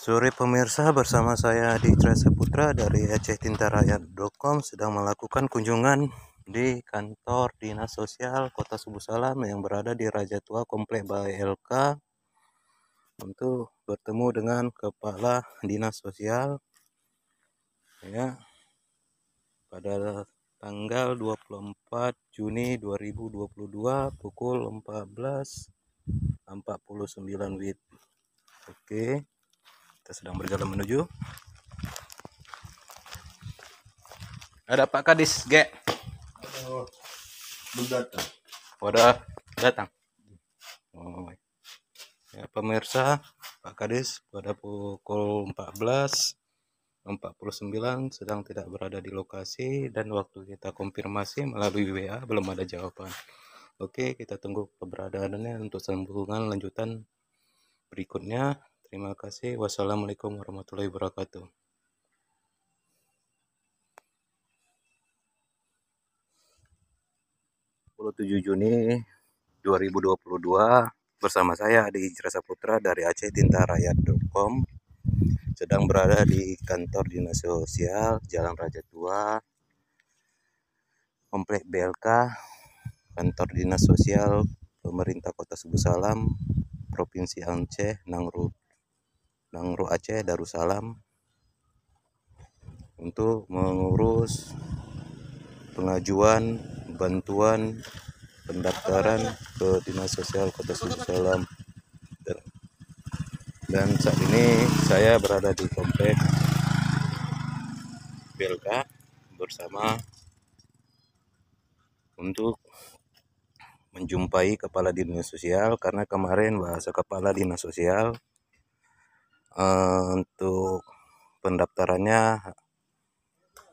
Sore pemirsa, bersama saya Adi Saputra dari acehtintarayat.com sedang melakukan kunjungan di kantor Dinas Sosial Kota Subuh Salam yang berada di Raja Tua Komplek BLK untuk bertemu dengan Kepala Dinas Sosial ya pada tanggal 24 Juni 2022 pukul 14.49 WIB. Oke. Kita sedang berjalan menuju. Ada Pak Kadis, Ge. Oh, belum datang. Udah datang. Oh. Ya, pemirsa, Pak Kadis pada pukul 14.49 sedang tidak berada di lokasi dan waktu kita konfirmasi melalui WA belum ada jawaban. Oke, kita tunggu keberadaannya untuk sambungan lanjutan berikutnya. Terima kasih. Wassalamualaikum warahmatullahi wabarakatuh. 27 Juni 2022 bersama saya Adi Saputra dari acehtintarayat.com sedang berada di kantor Dinas Sosial Jalan Raja Tua Komplek BLK, kantor Dinas Sosial Pemerintah Kota Subuh Salam Provinsi Aceh, Nangro Aceh Darussalam, untuk mengurus pengajuan bantuan pendaftaran ke Dinas Sosial Kota Subuh Salam. Dan saat ini saya berada di komplek BLK bersama untuk menjumpai Kepala Dinas Sosial, karena kemarin bahasa Kepala Dinas Sosial untuk pendaftarannya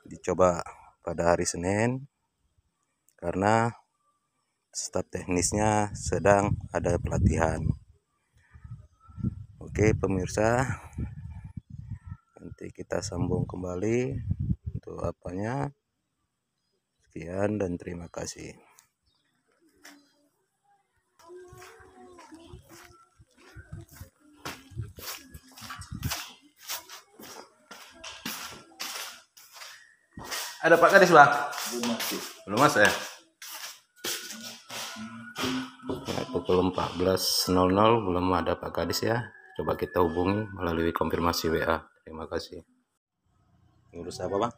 dicoba pada hari Senin karena staf teknisnya sedang ada pelatihan. Oke pemirsa, nanti kita sambung kembali untuk apanya. Sekian dan terima kasih. Ada Pak Kadis, Bang? Belum masuk ya? Pukul 14.00 belum ada Pak Kadis ya. Coba kita hubungi melalui konfirmasi WA. Terima kasih. Ngurus apa, Bang?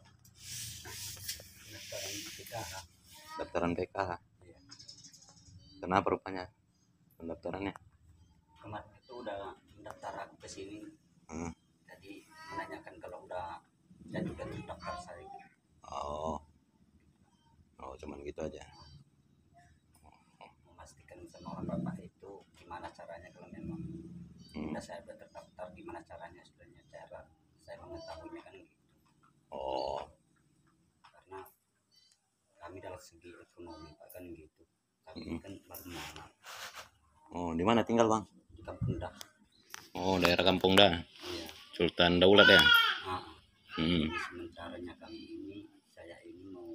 Daftaran PKH. Iya. Kenapa rupanya pendaftarannya? Kemarin itu udah mendaftar aku ke sini. Jadi menanyakan kalau udah jadi kan daftar saya. Oh, cuman gitu aja. Memastikan sama orang bapak itu gimana caranya kalau memang udah saya udah terdaftar, gimana caranya sebenarnya cara saya mengetahuinya kan gitu. Oh, Karena kami dari segi ekonomi Pak kan gitu. Kami kan baru mana. oh, di mana tinggal, Bang? Di Kampung Dah. Oh, daerah Kampung Dah. Iya. Sultan Daulat ya. Jadi sementaranya kami ini, saya ini mau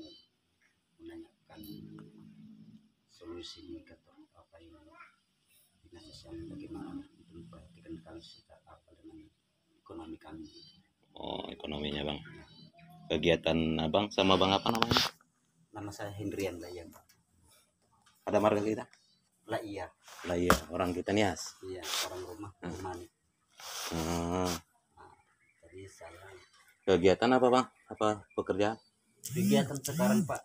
menanyakan solusinya ke apa ini dinas sosial bagaimana untuk memperhatikan kami secara apa dengan ekonomi kami. Oh, ekonominya, Bang. Kegiatan Abang sama Bang apa namanya? Nama saya Hendrian Layan. Ada marga kita? Lah iya. Lah iya, orang kita Nias. Iya, orang rumah Mani. Jadi saya Kegiatan apa, Bang? Apa pekerjaan? kegiatan sekarang Pak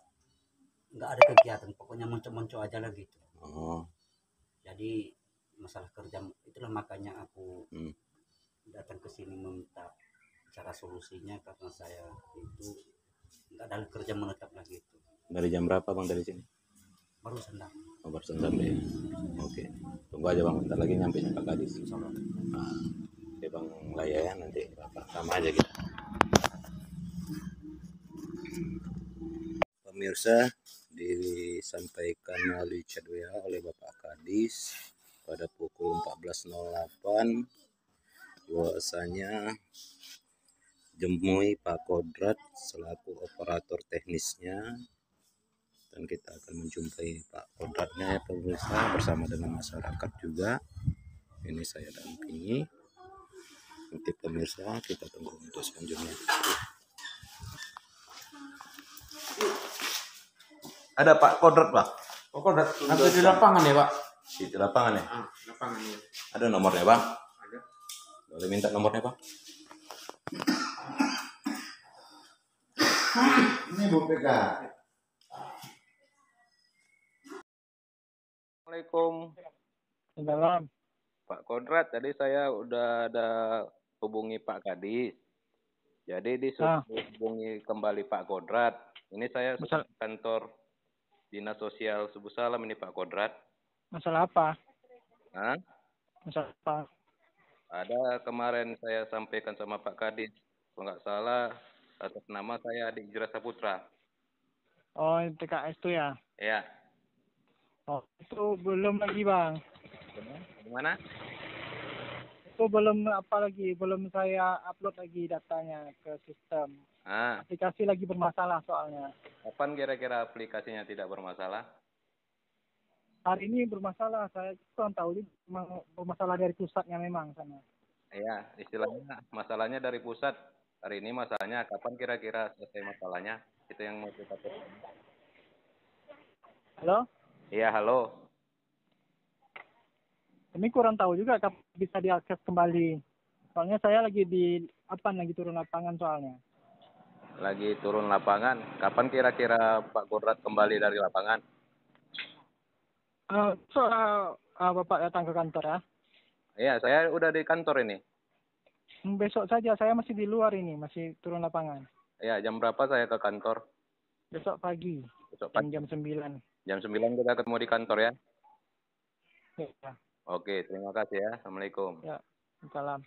nggak ada kegiatan, pokoknya muncul-muncul aja lah gitu. Oh, Jadi masalah kerja itulah makanya aku datang ke sini meminta cara solusinya, karena saya itu nggak ada kerja menetap lagi itu. dari jam berapa, Bang, dari sini? Baru senang. Oh, baru sampai. Oke. Tunggu aja, Bang, bentar lagi nyampe Pak Kadis. Oke, Bang Laya ya, nanti Bapak sama aja kita. Pemirsa, disampaikan melalui chat WA oleh Bapak Kadis pada pukul 14.08 bahwasanya Jemui Pak Kodrat selaku operator teknisnya, dan kita akan menjumpai Pak Kodratnya ya pemirsa, bersama dengan masyarakat juga. Ini saya dampingi Nanti pemirsa kita tunggu untuk selanjutnya. Ada Pak Kodrat, Pak. Oh, kok nanti di lapangan ya, Pak? Di lapangan ya? Lapangan ya. Ada nomornya, Bang? Ada. Boleh minta nomornya, Pak? Ini Bu PK. Assalamualaikum. Dalam. Pak Kodrat, tadi saya udah ada hubungi Pak Kadis. Jadi disuruh hubungi kembali Pak Kodrat. Ini saya kantor Dinas Sosial Subuh Salam ini Pak Kodrat. Masalah apa? Hah? Masalah apa? Ada kemarin saya sampaikan sama Pak Kadis. Kalau nggak salah atas nama saya Adik Ijra Saputra. Oh, TKS itu ya? Ya. Oh, itu belum lagi, Bang. Gimana? Itu belum belum saya upload lagi datanya ke sistem. Aplikasi lagi bermasalah soalnya. Kapan kira-kira aplikasinya tidak bermasalah? Hari ini bermasalah, saya kurang tahu ini memang bermasalah dari pusatnya memang sana. Iya, istilahnya masalahnya dari pusat. Hari ini masalahnya kapan kira-kira selesai masalahnya? Itu yang mau kita tanya. Halo? Iya, halo. Ini kurang tahu juga kapan bisa diakses kembali. Soalnya saya lagi turun lapangan soalnya. Lagi turun lapangan. Kapan kira-kira Pak Kodrat kembali dari lapangan? Bapak datang ke kantor ya? Iya, saya udah di kantor ini. Besok saja, saya masih di luar ini, masih turun lapangan. Iya, jam berapa saya ke kantor? Besok pagi. Besok pagi. Jam 9. Jam 9 kita ketemu di kantor ya? Ya. Oke, terima kasih ya. Assalamualaikum. Ya, salam.